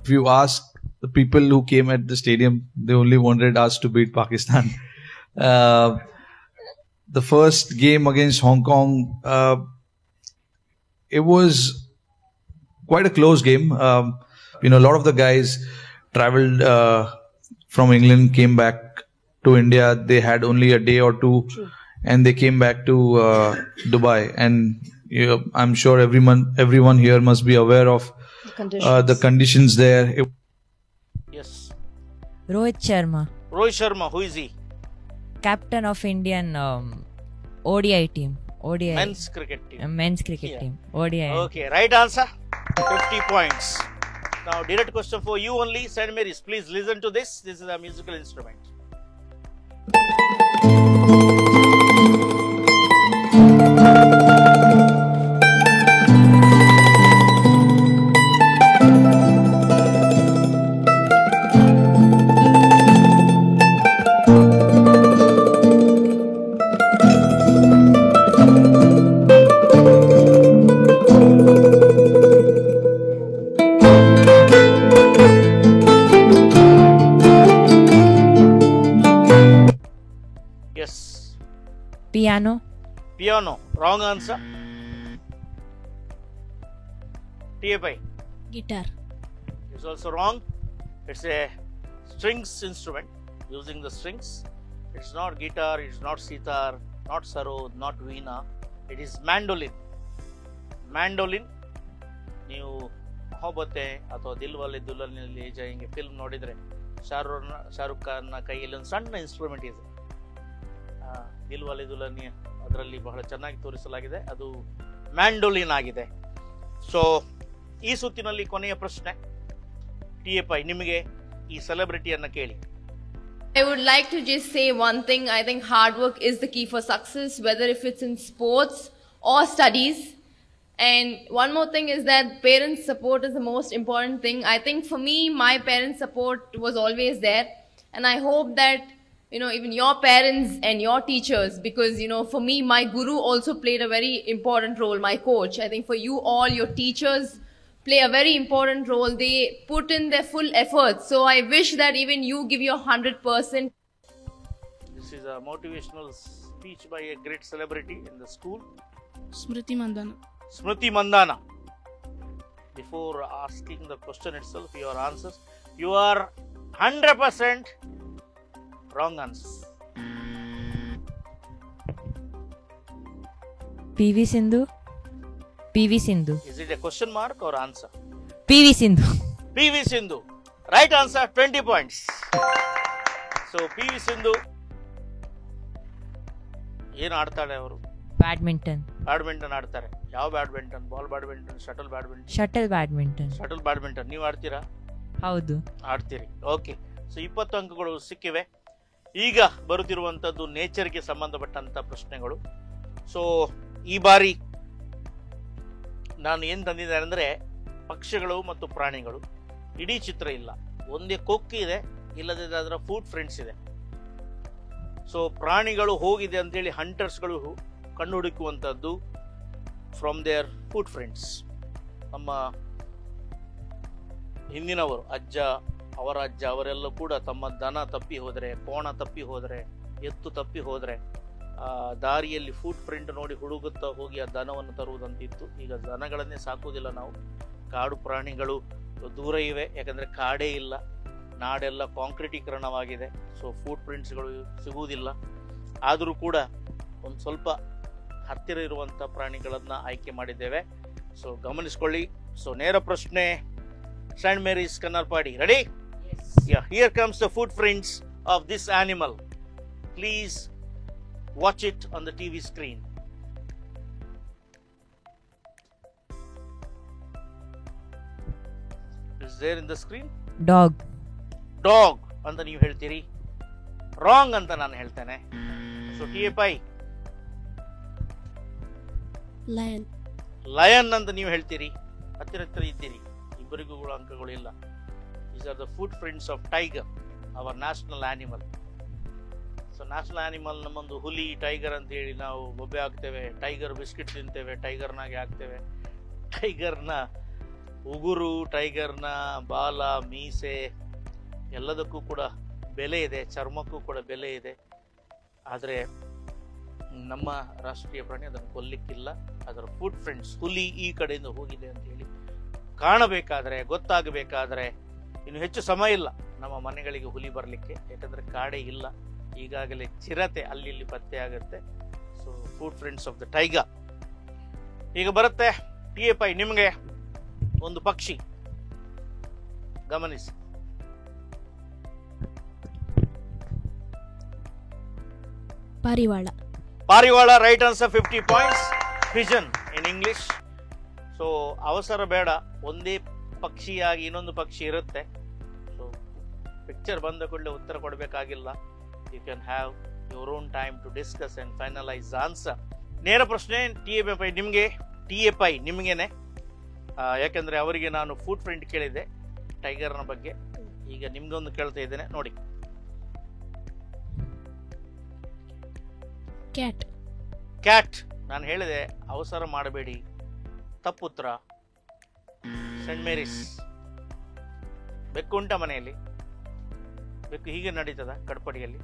If you ask the people who came at the stadium, they only wanted us to beat Pakistan. The first game against Hong Kong, it was quite a close game. A lot of the guys traveled from England, came back to India. They had only a day or two. True. And they came back to Dubai, and I'm sure everyone here must be aware of the conditions there. Yes. Rohit Sharma. Rohit Sharma, who is he? Captain of Indian ODI team. ODI. Men's cricket team. Men's cricket team. ODI. Okay, right answer. 50 points. Now, direct question for you only. St. Mary's, please listen to this. This is a musical instrument. Piano. Piano. Wrong answer. TFI. Guitar. It's also wrong. It's a strings instrument, using the strings. It's not guitar, it's not sitar, not sarod, not veena. It is mandolin. Mandolin. ನೀವು ಮೊಹಬ್ಬತೆ ಅಥವಾ ದಿಲ್ವಾಲೆ ದುಲ್ಹನಿಯಾ ಲೇ Jayenge film ನೋಡಿದರೆ ಶಾರುಖ್ ಖಾನ್ನ ಕೈಯಲ್ಲಿ ಒಂದು ಸಣ್ಣ instrument ಇದೆ. ದಿಲ್ವಾಲೆ ದುಲ್ಹನಿಯಾ ಅದರಲ್ಲಿ ಬಹಳ ಚೆನ್ನಾಗಿ ತೋರಿಸಲಾಗಿದೆ. ಅದು ಮ್ಯಾಂಡೋಲಿನ್ ಆಗಿದೆ. ಸೊ ಈ ಸುತ್ತಿನಲ್ಲಿ ಕೊನೆಯ ಪ್ರಶ್ನೆ TFI, ನಿಮಗೆ ಈ ಸೆಲೆಬ್ರಿಟಿಯನ್ನ ಕೇಳಿ. I would like to just say one thing. I think hard work is the key for success, whether if it's in sports or studies. And one more thing is that parents' support is the most important thing. I think for me, my parents' support was always there. And I hope that, even your parents and your teachers, because, for me, my guru also played a very important role, my coach. I think for you all, your teachers play a very important role. They put in their full effort. So I wish that even you give your 100%. This is a motivational speech by a great celebrity in the school. Smriti Mandana. Smriti Mandana. Before asking the question itself, your answers, you are 100% wrong answer. PV Sindhu. PV Sindhu. Is it a question mark or answer? PV Sindhu. PV Sindhu. Right answer, 20 points. So PV Sindhu ಏನು ಆಡ್ತಾಳೆ ಅವರು? Badminton. Badminton ಆಡ್ತಾರೆ. ಯಾವ badminton? Ball badminton, shuttle badminton? Shuttle badminton. Shuttle badminton. ನೀವು ಆಡ್ತೀರಾ? ಹೌದು, ಆಡ್ತೀರಿ. Okay. So 20 ಅಂಕಗಳು ಸಿಕ್ಕಿವೆ. ಈಗ ಬರುತ್ತಿರುವಂತದ್ದು ನೇಚರ್ಗೆ ಸಂಬಂಧಪಟ್ಟಂತ ಪ್ರಶ್ನೆಗಳು. ಸೊ ಈ ಬಾರಿ ನಾನು ಏನು ತಂದಿದ್ದೇನೆ ಅಂದರೆ ಪಕ್ಷಿಗಳು ಮತ್ತು ಪ್ರಾಣಿಗಳು. ಇಡೀ ಚಿತ್ರ ಇಲ್ಲ, ಒಂದೇ ಕೊಕ್ಕಿ ಇದೆ, ಇಲ್ಲದೆ ಅದರ ಫುಡ್ ಫ್ರೆಂಡ್ಸ್ ಇದೆ. ಸೊ ಪ್ರಾಣಿಗಳು ಹೋಗಿದೆ ಅಂತೇಳಿ ಹಂಟರ್ಸ್ಗಳು ಕಂಡುಹುಡುಕುವಂಥದ್ದು ಫ್ರಮ್ ದೇರ್ ಫುಡ್ ಫ್ರೆಂಡ್ಸ್. ನಮ್ಮ ಹಿಂದಿನವರು ಅವರ ಅಜ್ಜ ಅವರೆಲ್ಲ ಕೂಡ ತಮ್ಮ ದನ ತಪ್ಪಿ ಹೋದರೆ, ಕೋಣ ತಪ್ಪಿ ಹೋದರೆ, ಎತ್ತು ತಪ್ಪಿ ಹೋದರೆ ದಾರಿಯಲ್ಲಿ ಫುಡ್ ಪ್ರಿಂಟ್ ನೋಡಿ ಹುಡುಗುತ್ತಾ ಹೋಗಿ ಆ ದನವನ್ನು ತರುವುದಂತಿತ್ತು. ಈಗ ದನಗಳನ್ನೇ ಸಾಕುವುದಿಲ್ಲ ನಾವು. ಕಾಡು ಪ್ರಾಣಿಗಳು ದೂರ ಇವೆ, ಯಾಕಂದರೆ ಕಾಡೇ ಇಲ್ಲ, ನಾಡೆಲ್ಲ ಕಾಂಕ್ರೀಟೀಕರಣವಾಗಿದೆ. ಸೊ ಫುಡ್ ಪ್ರಿಂಟ್ಸ್ಗಳು ಸಿಗುವುದಿಲ್ಲ. ಆದರೂ ಕೂಡ ಒಂದು ಸ್ವಲ್ಪ ಹತ್ತಿರ ಇರುವಂಥ ಪ್ರಾಣಿಗಳನ್ನು ಆಯ್ಕೆ ಮಾಡಿದ್ದೇವೆ. ಸೊ ಗಮನಿಸ್ಕೊಳ್ಳಿ. ಸೊ ನೇರ ಪ್ರಶ್ನೆ, Saint Mary's Kannarpady. Ready? Yeah, here comes the footprints of this animal. Please watch it on the TV screen. Is there in the screen? Dog. Dog ಅಂತ ನೀವು ಹೇಳ್ತೀರಿ. ರಾಂಗ್ ಅಂತ ನಾನು ಹೇಳ್ತೇನೆ. So TFI. ಲಯನ್. ಲಯನ್ ಅಂತ ನೀವು ಹೇಳ್ತೀರಿ. ಹತ್ತಿರ ಇದ್ದೀರಿ. ಇಬ್ಬರಿಗೂ ಕೂಡ ಅಂಕಗಳು ಇಲ್ಲ. These are the footprints of tiger, our national animal. So national animal ನಮ್ಮೊಂದು ಹುಲಿ, ಟೈಗರ್ ಅಂತ ಹೇಳಿ ನಾವು ಬೊಬ್ಬೆ ಹಾಕ್ತೇವೆ, ಟೈಗರ್ ಬಿಸ್ಕಿಟ್ ತಿಂತೇವೆ, ಟೈಗರ್ನಾಗೆ ಹಾಕ್ತೇವೆ. ಟೈಗರ್ನ ಉಗುರು, ಟೈಗರ್ನ ಬಾಲ, ಮೀಸೆ ಎಲ್ಲದಕ್ಕೂ ಕೂಡ ಬೆಲೆ ಇದೆ, ಚರ್ಮಕ್ಕೂ ಕೂಡ ಬೆಲೆ ಇದೆ. ಆದರೆ ನಮ್ಮ ರಾಷ್ಟ್ರೀಯ ಪ್ರಾಣಿ ಅದನ್ನು ಕೊಲ್ಲಿಕ್ಕಿಲ್ಲ. ಅದರ ಫುಡ್ ಫ್ರೆಂಡ್ಸ್, ಹುಲಿ ಈ ಕಡೆಯಿಂದ ಹೋಗಿದೆ ಅಂತ ಹೇಳಿ ಕಾಣಬೇಕಾದರೆ, ಗೊತ್ತಾಗಬೇಕಾದರೆ ಇನ್ನು ಹೆಚ್ಚು ಸಮಯ ಇಲ್ಲ ನಮ್ಮ ಮನೆಗಳಿಗೆ ಹುಲಿ ಬರಲಿಕ್ಕೆ. ಯಾಕಂದರೆ ಕಾಡೇ ಇಲ್ಲ. ಈಗಾಗಲೇ ಚಿರತೆ ಅಲ್ಲಿ ಇಲ್ಲಿ ಪತ್ತೆ ಆಗುತ್ತೆ. So food friends of the tiger. ಈಗ ಬರುತ್ತೆ TFI, ನಿಮಗೆ ಒಂದು ಪಕ್ಷಿ ಗಮನಿಸಿ. ಪಾರಿವಾಳ. ಪಾರಿವಾಳ. Right answer, 50 points. Pigeon in English. So ಅವಸರ ಬೇಡ, ಒಂದೇ ಪಕ್ಷಿಯಾಗಿ ಇನ್ನೊಂದು ಪಕ್ಷಿ ಇರುತ್ತೆ. ಸೊ ಪಿಕ್ಚರ್ ಬಂದ ಕೂಡಲೇ ಉತ್ತರ ಕೊಡಬೇಕಾಗಿಲ್ಲ. You can have your own time to discuss and finalise answer. ನೇರ ಪ್ರಶ್ನೆ TFI ನಿಮಗೇನೆ, ಯಾಕಂದ್ರೆ ಅವರಿಗೆ ನಾನು ಫುಡ್ ಫ್ರೆಂಡ್ ಕೇಳಿದ್ದೆ ಟೈಗರ್ನ ಬಗ್ಗೆ. ಈಗ ನಿಮ್ಗೊಂದು ಕೇಳ್ತಾ ಇದ್ದೇನೆ, ನೋಡಿ. ಕ್ಯಾಟ್. ಕ್ಯಾಟ್. ನಾನು ಹೇಳಿದೆ ಅವಸರ ಮಾಡಬೇಡಿ, ತಪ್ಪುತ್ರ. Scent Mary's. ಬೆಕ್ಕು ಉಂಟ ಮನೆಯಲ್ಲಿ? ಬೆಕ್ಕು ಹೀಗೆ ನಡೀತದ ಕಡ್ಪಡಿಯಲ್ಲಿ?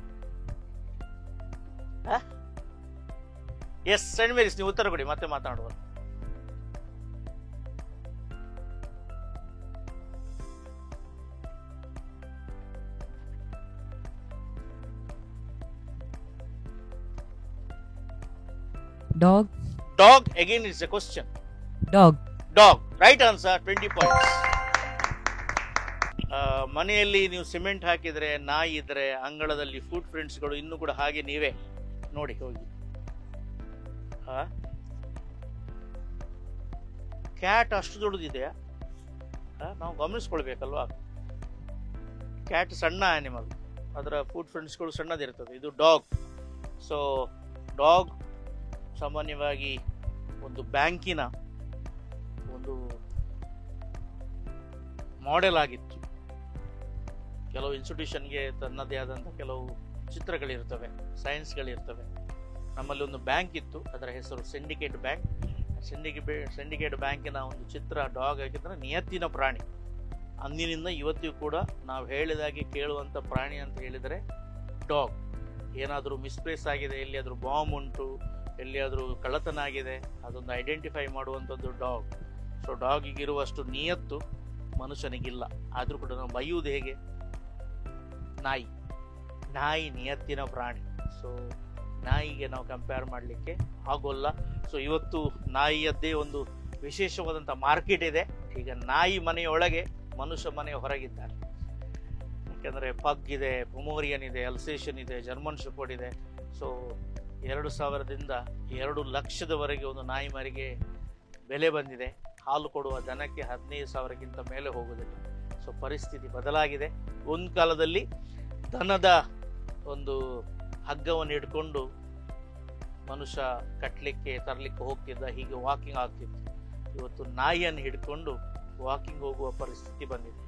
ಎಸ್ ಸೆಂಟ್ ಮೇರಿಸ್, ನೀವು ಉತ್ತರ ಕೊಡಿ, ಮತ್ತೆ ಮಾತನಾಡುವ. Dog. Dog, again it's a question. Dog. Dog, right answer, 20 points. ಮನೆಯಲ್ಲಿ ನೀವು ಸಿಮೆಂಟ್ ಹಾಕಿದ್ರೆ, ನಾಯಿ ಇದ್ರೆ, ಅಂಗಳದಲ್ಲಿ ಫುಡ್ ಪ್ರಿಂಟ್ಸ್ಗಳು ಇನ್ನೂ ಕೂಡ ಹಾಗೆ ನೀವೇ ನೋಡಿ ಹೋಗಿ. ಕ್ಯಾಟ್ ಅಷ್ಟು ದೊಡ್ಡದಿದೆಯಾ? ನಾವು ಗಮನಿಸ್ಕೊಳ್ಬೇಕಲ್ವಾ. ಕ್ಯಾಟ್ ಸಣ್ಣ ಆನಿಮಲ್, ಅದರ ಫುಡ್ ಪ್ರಿಂಟ್ಸ್ಗಳು ಸಣ್ಣದಿರ್ತದೆ. ಇದು ಡಾಗ್. ಸೊ ಡಾಗ್ ಸಾಮಾನ್ಯವಾಗಿ ಒಂದು ಬ್ಯಾಂಕಿನ ಒಂದು ಮಾಡೆಲ್ ಆಗಿತ್ತು. ಕೆಲವು ಇನ್ಸ್ಟಿಟ್ಯೂಷನ್ಗೆ ತನ್ನದೇ ಆದಂಥ ಕೆಲವು ಚಿತ್ರಗಳಿರ್ತವೆ, ಸೈನ್ಸ್ಗಳಿರ್ತವೆ. ನಮ್ಮಲ್ಲಿ ಒಂದು ಬ್ಯಾಂಕ್ ಇತ್ತು, ಅದರ ಹೆಸರು ಸಿಂಡಿಕೇಟ್ ಬ್ಯಾಂಕ್. ಸಿಂಡಿಕೇಟ್ ಬ್ಯಾಂಕಿನ ಒಂದು ಚಿತ್ರ ಡಾಗ್ ಆಗಿದ್ರೆ ನಿಯತ್ತಿನ ಪ್ರಾಣಿ. ಅಂದಿನಿಂದ ಇವತ್ತಿಗೂ ಕೂಡ ನಾವು ಹೇಳಿದಾಗೆ ಕೇಳುವಂಥ ಪ್ರಾಣಿ ಅಂತ ಹೇಳಿದರೆ ಡಾಗ್. ಏನಾದರೂ ಮಿಸ್ಪ್ಲೇಸ್ ಆಗಿದೆ, ಎಲ್ಲಿಯಾದರೂ ಬಾಂಬ್ ಉಂಟು, ಎಲ್ಲಿಯಾದರೂ ಕಳ್ಳತನ ಆಗಿದೆ, ಅದೊಂದು ಐಡೆಂಟಿಫೈ ಮಾಡುವಂಥದ್ದು ಡಾಗ್. ಸೊ ಡಾಗಿಗಿರುವಷ್ಟು ನಿಯತ್ತು ಮನುಷ್ಯನಿಗಿಲ್ಲ. ಆದರೂ ಕೂಡ ನಾವು ಬೈಯುವುದು ಹೇಗೆ? ನಾಯಿ ನಿಯತ್ತಿನ ಪ್ರಾಣಿ. ಸೊ ನಾಯಿಗೆ ನಾವು ಕಂಪೇರ್ ಮಾಡಲಿಕ್ಕೆ ಆಗೋಲ್ಲ. ಸೊ ಇವತ್ತು ನಾಯಿಯದ್ದೇ ಒಂದು ವಿಶೇಷವಾದಂಥ ಮಾರ್ಕೆಟ್ ಇದೆ. ಈಗ ನಾಯಿ ಮನೆಯೊಳಗೆ, ಮನುಷ್ಯ ಮನೆಯ ಹೊರಗಿದ್ದಾರೆ. ಯಾಕೆಂದರೆ ಪಗ್ ಇದೆ, ಪೊಮೋರಿಯನ್ ಇದೆ, ಅಲ್ಸೇಷನ್ ಇದೆ, ಜರ್ಮನ್ ಶೆಪರ್ಡ್ ಇದೆ. ಸೊ 2,000ದಿಂದ 2,00,000ದವರೆಗೆ ಒಂದು ನಾಯಿ ಮರಿಗೆ ಬೆಲೆ ಬಂದಿದೆ. ಹಾಲು ಕೊಡುವ ದನಕ್ಕೆ 15,000ಕ್ಕಿಂತ ಮೇಲೆ ಹೋಗುವುದಿಲ್ಲ. ಸೊ ಪರಿಸ್ಥಿತಿ ಬದಲಾಗಿದೆ. ಒಂದು ಕಾಲದಲ್ಲಿ ದನದ ಒಂದು ಹಗ್ಗವನ್ನು ಹಿಡ್ಕೊಂಡು ಮನುಷ್ಯ ಕಟ್ಟಲಿಕ್ಕೆ ತರಲಿಕ್ಕೆ ಹೋಗ್ತಿದ್ದ, ಹೀಗೆ ವಾಕಿಂಗ್ ಆಗ್ತಿತ್ತು. ಇವತ್ತು ನಾಯಿಯನ್ನು ಹಿಡ್ಕೊಂಡು ವಾಕಿಂಗ್ ಹೋಗುವ ಪರಿಸ್ಥಿತಿ ಬಂದಿದೆ.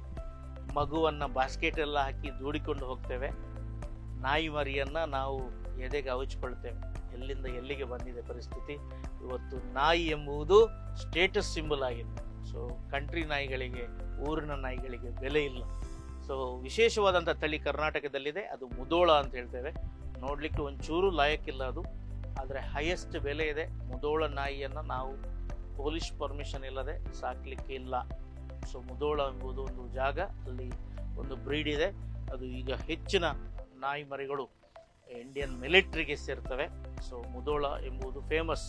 ಮಗುವನ್ನು ಬಾಸ್ಕೆಟ್ ಎಲ್ಲ ಹಾಕಿ ದೂಡಿಕೊಂಡು ಹೋಗ್ತೇವೆ. ನಾಯಿ ಮರಿಯನ್ನು ನಾವು ಎದೆಗೆ ಹಚ್ಕೊಳ್ತೇವೆ. ಎಲ್ಲಿಂದ ಎಲ್ಲಿಗೆ ಬಂದಿದೆ ಪರಿಸ್ಥಿತಿ. ಇವತ್ತು ನಾಯಿ ಎಂಬುದು ಸ್ಟೇಟಸ್ ಸಿಂಬಲ್ ಆಗಿದೆ. ಸೊ ಕಂಟ್ರಿ ನಾಯಿಗಳಿಗೆ, ಊರಿನ ನಾಯಿಗಳಿಗೆ ಬೆಲೆ ಇಲ್ಲ. ಸೊ ವಿಶೇಷವಾದಂಥ ತಳಿ ಕರ್ನಾಟಕದಲ್ಲಿದೆ, ಅದು ಮುದೋಳ ಅಂತ ಹೇಳ್ತೇವೆ. ನೋಡಲಿಕ್ಕೆ ಒಂಚೂರು ಲಾಯಕ್ಕಿಲ್ಲ ಅದು, ಆದರೆ ಹೈಯೆಸ್ಟ್ ಬೆಲೆ ಇದೆ. ಮುದೋಳ ನಾಯಿಯನ್ನು ನಾವು ಪೊಲೀಸ್ ಪರ್ಮಿಷನ್ ಇಲ್ಲದೆ ಸಾಕಲಿಕ್ಕೆ ಇಲ್ಲ. ಸೊ ಮುದೋಳ ಎಂಬುದು ಒಂದು ಜಾಗ, ಅಲ್ಲಿ ಒಂದು ಬ್ರೀಡ್ ಇದೆ. ಅದು ಈಗ ಹೆಚ್ಚಿನ ನಾಯಿ ಮರಿಗಳು ಇಂಡಿಯನ್ ಮಿಲಿಟ್ರಿಗೆ ಸೇರ್ತವೆ. ಸೊ ಮುದೋಳ ಎಂಬುದು ಫೇಮಸ್,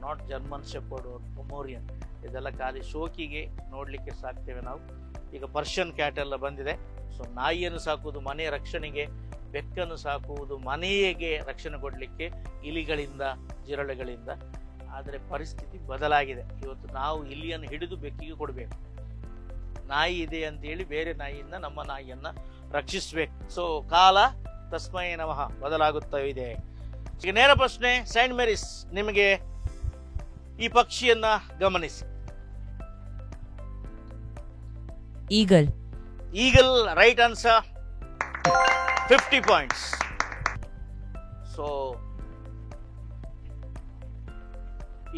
ನಾಟ್ ಜರ್ಮನ್ ಶೆಪರ್ಡ್ ಪೊಮೋರಿಯನ್. ಇದೆಲ್ಲ ಖಾಲಿ ಶೋಕಿಗೆ ನೋಡಲಿಕ್ಕೆ ಸಾಕ್ತೇವೆ ನಾವು. ಈಗ ಪರ್ಷಿಯನ್ ಕ್ಯಾಟ್ ಎಲ್ಲ ಬಂದಿದೆ. ಸೊ ನಾಯಿಯನ್ನು ಸಾಕುವುದು ಮನೆಯ ರಕ್ಷಣೆಗೆ, ಬೆಕ್ಕನ್ನು ಸಾಕುವುದು ಮನೆಗೆ ರಕ್ಷಣೆ ಕೊಡಲಿಕ್ಕೆ, ಇಲಿಗಳಿಂದ, ಜಿರಳೆಗಳಿಂದ. ಆದರೆ ಪರಿಸ್ಥಿತಿ ಬದಲಾಗಿದೆ. ಇವತ್ತು ನಾವು ಇಲಿಯನ್ನು ಹಿಡಿದು ಬೆಕ್ಕಿಗೆ ಕೊಡಬೇಕು. ನಾಯಿ ಇದೆ ಅಂತೇಳಿ ಬೇರೆ ನಾಯಿಯಿಂದ ನಮ್ಮ ನಾಯಿಯನ್ನು ರಕ್ಷಿಸಬೇಕು. ಸೊ ಕಾಲ ತಸ್ಮೈ ನಮಃ ಬದಲಾಗುತ್ತಾ ಇದೆ. ಈಗ ನೇರ ಪ್ರಶ್ನೆ, ಸೈಂಟ್ ಮೇರಿಸ್, ನಿಮಗೆ ಈ ಪಕ್ಷಿಯನ್ನ ಗಮನಿಸಿ. Eagle. Eagle, right answer, 50 points. So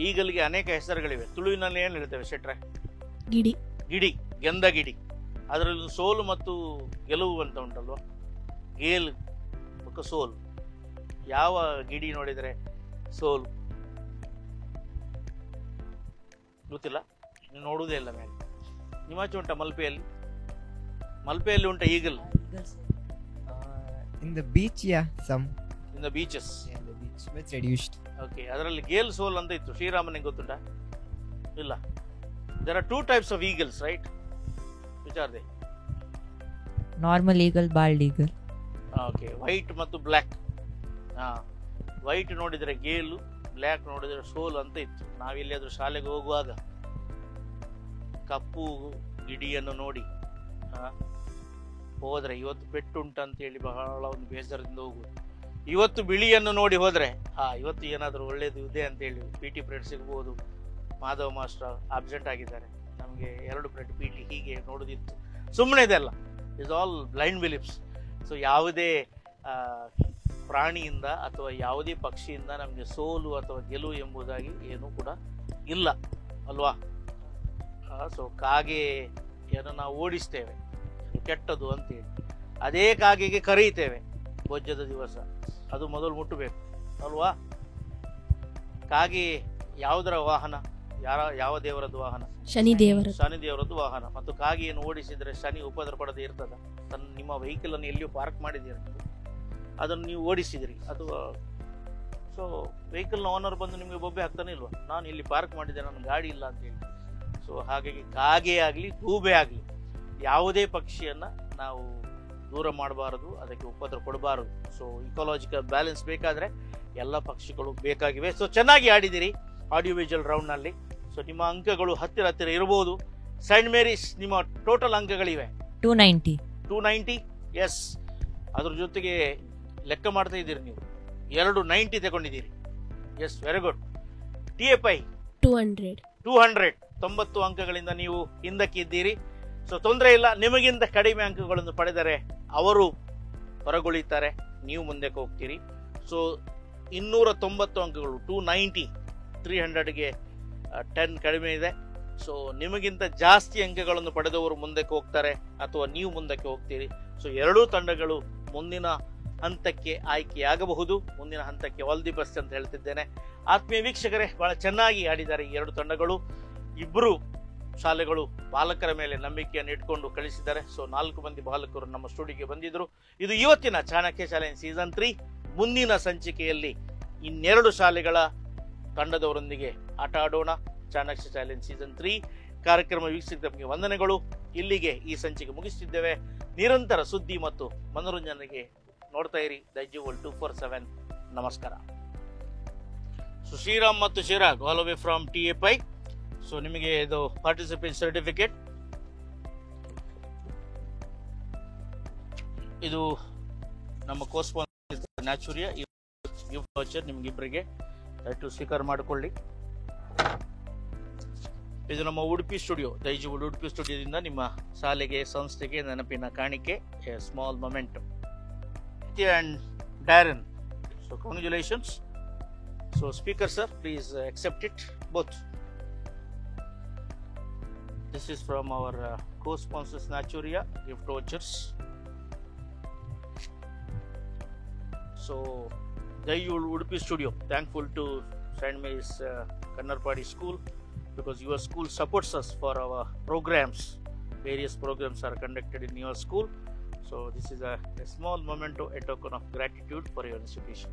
ಈಗಲ್ಗೆ ಅನೇಕ ಹೆಸರುಗಳಿವೆ. ತುಳುವಿನಲ್ಲಿ ಏನು ಹೇಳ್ತೇವೆ ಶೆಟ್ರೆ? ಗಿಡಿ. ಗಿಡಿ, ಗೆಂದ ಗಿಡಿ. ಅದರಲ್ಲಿ ಸೋಲು ಮತ್ತು ಗೆಲುವು ಅಂತ ಉಂಟಲ್ವ, ಗೇಲ್ ಮತ್ತು ಸೋಲು. ಯಾವ ಗಿಡಿ ನೋಡಿದರೆ ಸೋಲು? ಗೊತ್ತಿಲ್ಲ, ನೀವು ನೋಡುವುದೇ ಇಲ್ಲ ಮೇಲೆ. ನಿಮಾಚೆ ಉಂಟ ಮಲ್ಪೆಯಲ್ಲಿ? ಮಲ್ಪೆಯಲ್ಲಿ ಉಂಟ eagle? In the beach, yeah, some. In the beaches. In the beach, but it's reduced. Okay, ಅದರಲ್ಲಿ ಗೇಲ್ ಸೋಲ್ ಅಂತ ಇತ್ತು. ಶ್ರೀರಾಮನಿಗೆ ಗೊತ್ತುಂಟ? ಇಲ್ಲ. There are 2 types of eagles, right? Which are they? Normal eagle, bald eagle. Okay, white ಮತ್ತು black. White ನೋಡಿದರೆ Gayle, black ನೋಡಿದರೆ ಸೋಲ್ ಅಂತ ಇತ್ತು. ನಾವೆಲ್ಲಿಯಾದ್ರೂ ಶಾಲೆಗೆ ಹೋಗುವಾಗ ಕಪ್ಪು ಗಿಡಿಯನ್ನು ನೋಡಿ ಹೋದ್ರೆ, ಇವತ್ತು ಪೆಟ್ಟುಂಟಂತೇಳಿ ಬಹಳ ಒಂದು ಬೇಸರದಿಂದ ಹೋಗುವುದು. ಇವತ್ತು ಬಿಳಿಯನ್ನು ನೋಡಿ ಹೋದ್ರೆ ಇವತ್ತು ಏನಾದರೂ ಒಳ್ಳೇದು ಇದೆ ಅಂತೇಳಿ PT ಪೀರಿಯಡ್ ಸಿಗ್ಬೋದು. ಮಾಧವ ಮಾಸ್ಟರ್ ಅಬ್ಸೆಂಟ್ ಆಗಿದ್ದಾರೆ, ನಮಗೆ 2 ಪೀರಿಯಡ್ PT ಹೀಗೆ ನೋಡೋದಿತ್ತು. ಸುಮ್ಮನೆ ಇದೆಲ್ಲ is all blind beliefs. So ಯಾವುದೇ ಪ್ರಾಣಿಯಿಂದ ಅಥವಾ ಯಾವುದೇ ಪಕ್ಷಿಯಿಂದ ನಮಗೆ ಸೋಲು ಅಥವಾ ಗೆಲುವು ಎಂಬುದಾಗಿ ಏನೂ ಕೂಡ ಇಲ್ಲ ಅಲ್ವಾ? ಸೊ ಕಾಗೆಯನ್ನು ನಾವು ಓಡಿಸ್ತೇವೆ, ಕೆಟ್ಟದು ಅಂತೇಳಿ. ಅದೇ ಕಾಗೆಗೆ ಕರೀತೇವೆ ಬೊಜ್ಜದ ದಿವಸ, ಅದು ಮೊದಲು ಮುಟ್ಟಬೇಕು ಅಲ್ವಾ? ಕಾಗೆ ಯಾವುದರ ವಾಹನ? ಯಾವ ದೇವರದ್ದು ವಾಹನ? ಶನಿ ದೇವರ. ಶನಿ ದೇವರದ್ದು ವಾಹನ. ಮತ್ತು ಕಾಗೆಯನ್ನು ಓಡಿಸಿದ್ರೆ ಶನಿ ಉಪದ್ರ ಪಡದೆ ಇರ್ತದ? ನಿಮ್ಮ ವೆಹಿಕಲ್ ಅನ್ನು ಎಲ್ಲಿಯೂ ಪಾರ್ಕ್ ಮಾಡಿದ್ದೀರಿ ನೀವು, ಅದನ್ನು ನೀವು ಓಡಿಸಿದಿರಿ, ಅದು ಸೊ ವೆಹಿಕಲ್ನ ಓನರ್ ಬಂದು ನಿಮಗೆ ಬೊಬ್ಬೆ ಹಾಕ್ತಾನೆ ಇಲ್ವಾ, ನಾನು ಇಲ್ಲಿ ಪಾರ್ಕ್ ಮಾಡಿದ್ದೆ, ನನ್ನ ಗಾಡಿ ಇಲ್ಲ ಅಂತ ಹೇಳಿ. ಸೊ ಹಾಗಾಗಿ ಕಾಗೆ ಆಗಲಿ ಗೂಬೆ ಆಗಲಿ ಯಾವುದೇ ಪಕ್ಷಿಯನ್ನು ನಾವು ದೂರ ಮಾಡಬಾರದು, ಅದಕ್ಕೆ ಉಪದ್ರ ಕೊಡಬಾರದು. ಸೊ ಇಕಾಲಜಿಕಲ್ ಬ್ಯಾಲೆನ್ಸ್ ಬೇಕಾದರೆ ಎಲ್ಲ ಪಕ್ಷಿಗಳು ಬೇಕಾಗಿವೆ. ಸೊ ಚೆನ್ನಾಗಿ ಆಡಿದಿರಿ ಆಡಿಯೋ ವಿಜುವಲ್ ರೌಂಡ್ನಲ್ಲಿ. ಸೊ ನಿಮ್ಮ ಅಂಕಗಳು ಹತ್ತಿರ ಇರಬಹುದು. ಸೈಂಟ್ ಮೇರಿಸ್ ನಿಮ್ಮ ಟೋಟಲ್ ಅಂಕಗಳಿವೆ 290. ಎಸ್, ಅದ್ರ ಜೊತೆಗೆ ಲೆಕ್ಕ ಮಾಡ್ತಾ ಇದ್ದೀರಿ ನೀವು, 290 ತಗೊಂಡಿದ್ದೀರಿ. Yes, very good. TFI 200 90 ಅಂಕಗಳಿಂದ ನೀವು ಹಿಂದಕ್ಕೆ ಇದ್ದೀರಿ. ಸೊ ತೊಂದರೆ ಇಲ್ಲ, ನಿಮಗಿಂತ ಕಡಿಮೆ ಅಂಕಗಳನ್ನು ಪಡೆದರೆ ಅವರು ಹೊರಗುಳಿತಾರೆ, ನೀವು ಮುಂದಕ್ಕೆ ಹೋಗ್ತೀರಿ. ಸೊ 290 ಅಂಕಗಳು 290, 300ಗೆ 10 ಕಡಿಮೆ ಇದೆ. ಸೊ ನಿಮಗಿಂತ ಜಾಸ್ತಿ ಅಂಕಗಳನ್ನು ಪಡೆದವರು ಮುಂದಕ್ಕೆ ಹೋಗ್ತಾರೆ ಅಥವಾ ನೀವು ಮುಂದಕ್ಕೆ ಹೋಗ್ತೀರಿ. ಸೊ ಎರಡೂ ತಂಡಗಳು ಮುಂದಿನ ಹಂತಕ್ಕೆ ಆಯ್ಕೆಯಾಗಬಹುದು. ಮುಂದಿನ ಹಂತಕ್ಕೆ ಆಲ್ ದಿ ಬೆಸ್ಟ್ ಅಂತ ಹೇಳ್ತಿದ್ದೇನೆ. ಆತ್ಮೀಯ ವೀಕ್ಷಕರೇ, ಬಹಳ ಚೆನ್ನಾಗಿ ಆಡಿದ್ದಾರೆ ಈ ಎರಡು ತಂಡಗಳು. ಇಬ್ಬರು ಶಾಲೆಗಳು ಬಾಲಕರ ಮೇಲೆ ನಂಬಿಕೆಯನ್ನು ಇಟ್ಕೊಂಡು ಕಳಿಸಿದ್ದಾರೆ. ಸೊ 4 ಮಂದಿ ಬಾಲಕರು ನಮ್ಮ ಸ್ಟುಡಿಯೋಗೆ ಬಂದಿದ್ರು. ಇದು ಇವತ್ತಿನ ಚಾಣಕ್ಯ ಚಾಲೆಂಜ್ ಸೀಸನ್ 3. ಮುಂದಿನ ಸಂಚಿಕೆಯಲ್ಲಿ ಇನ್ನೆರಡು ಶಾಲೆಗಳ ತಂಡದವರೊಂದಿಗೆ ಆಟ ಆಡೋಣ. ಚಾಣಕ್ಯ ಚಾಲೆಂಜ್ ಸೀಸನ್ 3 ಕಾರ್ಯಕ್ರಮ ವೀಕ್ಷಿಸಿದ ತಮಗೆ ವಂದನೆಗಳು. ಇಲ್ಲಿಗೆ ಈ ಸಂಚಿಕೆ ಮುಗಿಸುತ್ತಿದ್ದೇವೆ. ನಿರಂತರ ಸುದ್ದಿ ಮತ್ತು ಮನೋರಂಜನೆಗೆ ನೋಡ್ತಾ ಇರಿ ದೈಜಿ ವರ್ಲ್ಡ್ 247. ನಮಸ್ಕಾರ. ಸೊ ಶ್ರೀರಾಮ್ ಮತ್ತು Chirag all away from TFI. So ನಿಮಗೆ ಇದು ಪಾರ್ಟಿಸಿಪೇಟ್ ಸರ್ಟಿಫಿಕೇಟ್, ಇದು ನಮ್ಮ ಕೋಸ್ಪಾನ್ಸರ್ ನ್ಯಾಚುರಿಯಾ ಗಿಫ್ಟ್ ವೌಚರ್ ನಿಮ್ಗಿಬ್ಬರಿಗೆ ದಯವಿಟ್ಟು ಸ್ವೀಕಾರ ಮಾಡಿಕೊಳ್ಳಿ. ಇದು ನಮ್ಮ ಉಡುಪಿ ಸ್ಟುಡಿಯೋ, ದೈಜಿ ಉಡುಪಿ ಸ್ಟುಡಿಯೋದಿಂದ ನಿಮ್ಮ ಶಾಲೆಗೆ ಸಂಸ್ಥೆಗೆ ನೆನಪಿನ ಕಾಣಿಕೆ, small memento. And Darren, so congratulations. So speaker sir, please accept it both. This is from our co-sponsors Naturia gift vouchers. So Dayu Udupi Studio thankful to St. Mary's Kannarpadi School because your school supports us for our programs. Various programs are conducted in your school. So this is a small memento, a token of gratitude for your institution.